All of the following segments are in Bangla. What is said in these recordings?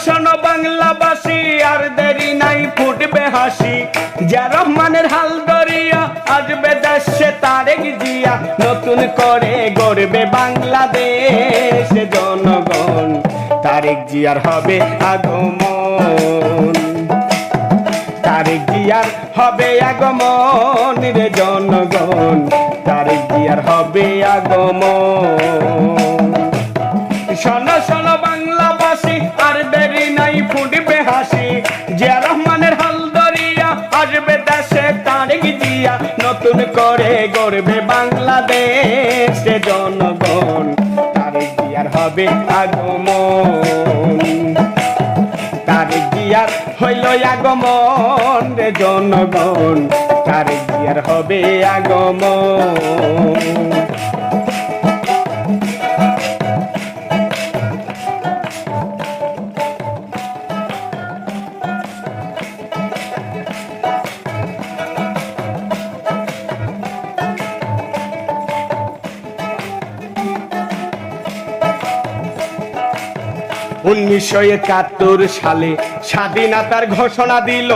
শোনো বাংলাবাসী, আর দেরি নাই ফুটবে হাসি। জিয়া রহমানের হাল ধরিয়া আসবে দেশে তারেক জিয়া, নতুন করে গড়বে বাংলাদেশ জনগণ। তারেক জিয়ার হবে আগমন, তারেক জিয়ার হবে আগমন রে জনগণ, তারেক জিয়ার হবে আগমন। শোনো শোনো বাংলাবাসী, আর দেরি নাই ফুটবে হাসি। জিয়া রহমানের হাল ধরিয়া আসবে দেশে তারেক জিয়া, নতুন করে গড়বে বাংলাদেশ জনগণ। তারেক জিয়ার হবে আগমন, তারেক জিয়ার হইল আগমন রে জনগণ, তারেক জিয়ার হবে আগমন। 1971 সালে স্বাধীনতার ঘোষণা দিল,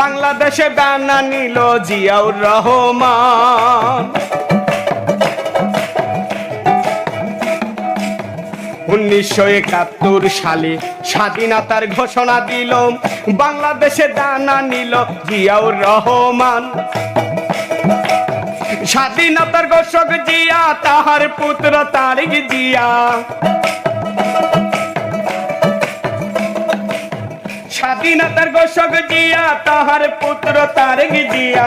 বাংলাদেশে দানা নিল জিয়াউর রহমান। 1971 সালে স্বাধীনতার ঘোষণা দিল, বাংলাদেশে দানা নিল জিয়াউর রহমান। স্বাধীনতার ঘোষক জিয়া, তাহার পুত্র তারেক জিয়া। স্বাধীনতার ঘোষক জিয়া, তাহার পুত্র তারেক জিয়া।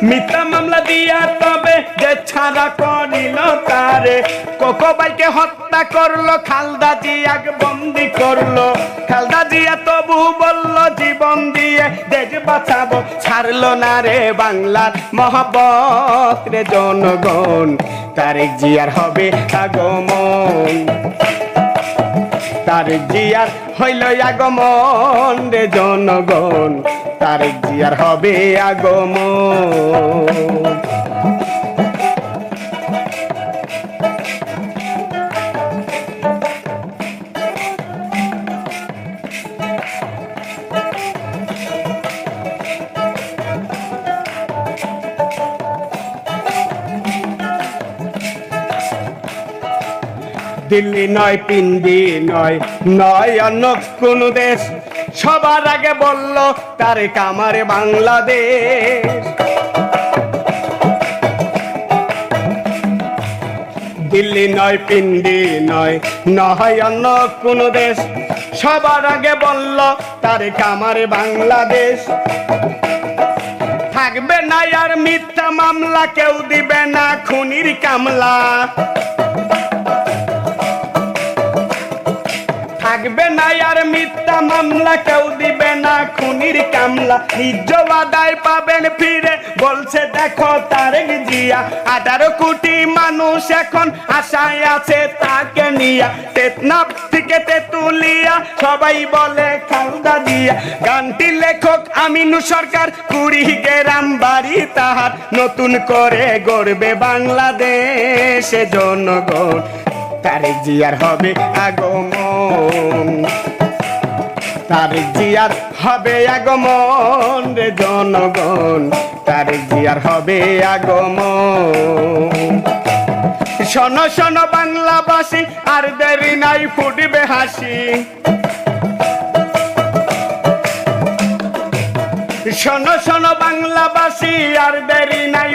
মিথ্যা মামলা দিয়া তবে যে ছাড়া করিল তারে, কোকোবাইকে হত্যা করলো, খালদা জিয়াকে বন্দি করলো। খালদা জিয়া তবু বলল জীবন দিয়ে দেশ বাঁচাবো, ছাড়লো না রে বাংলার মহব্বত রে জনগণ। তারেক জিয়ার হবে আগমন, তারেক জিয়ার হইল আগমন রে জনগণ, তারেক জিয়ার হবে আগমন। দিল্লি নয়, পিন্ডি নয়, নয় অন্য কোন দেশ, সবার আগে বলল তারেক আমার বাংলাদেশ। দিল্লি নয়, পিন্ডি নয়, নয় অন্য কোন দেশ, সবার আগে বলল তারেক আমার বাংলাদেশ। থাকবে না আর মিথ্যা মামলা, কেউ দিবে না খুনির কামলা। থাকবে না আর মিথ্যা মামলা, কেউ দিবে না খুনির কামলা। নিজ আদায় পাবেন ফিরে বলছে দেখো তারেক জিয়া। 18 কোটি মানুষ এখন আশায় আছে তাকে নিয়া, টেকনাফ থেকে তেতুলিয়া সবাই বলে খালদা জিয়া। গানটি লেখক আমিনু সরকার, 20 গ্রাম বাড়ি তাহার, নতুন করে গড়বে বাংলাদেশ জনগণ। তারেক জিয়ার হবে আগমন, তারেক জিয়ার হবে আগমন রে জনগণ, তারেক জিয়ার হবে আগমন। শোনো শোনো বাংলাবাসী, আর দেরি নাই ফুটবে হাসি। শোনো শোনো বাংলাবাসী, আর দেরি নাই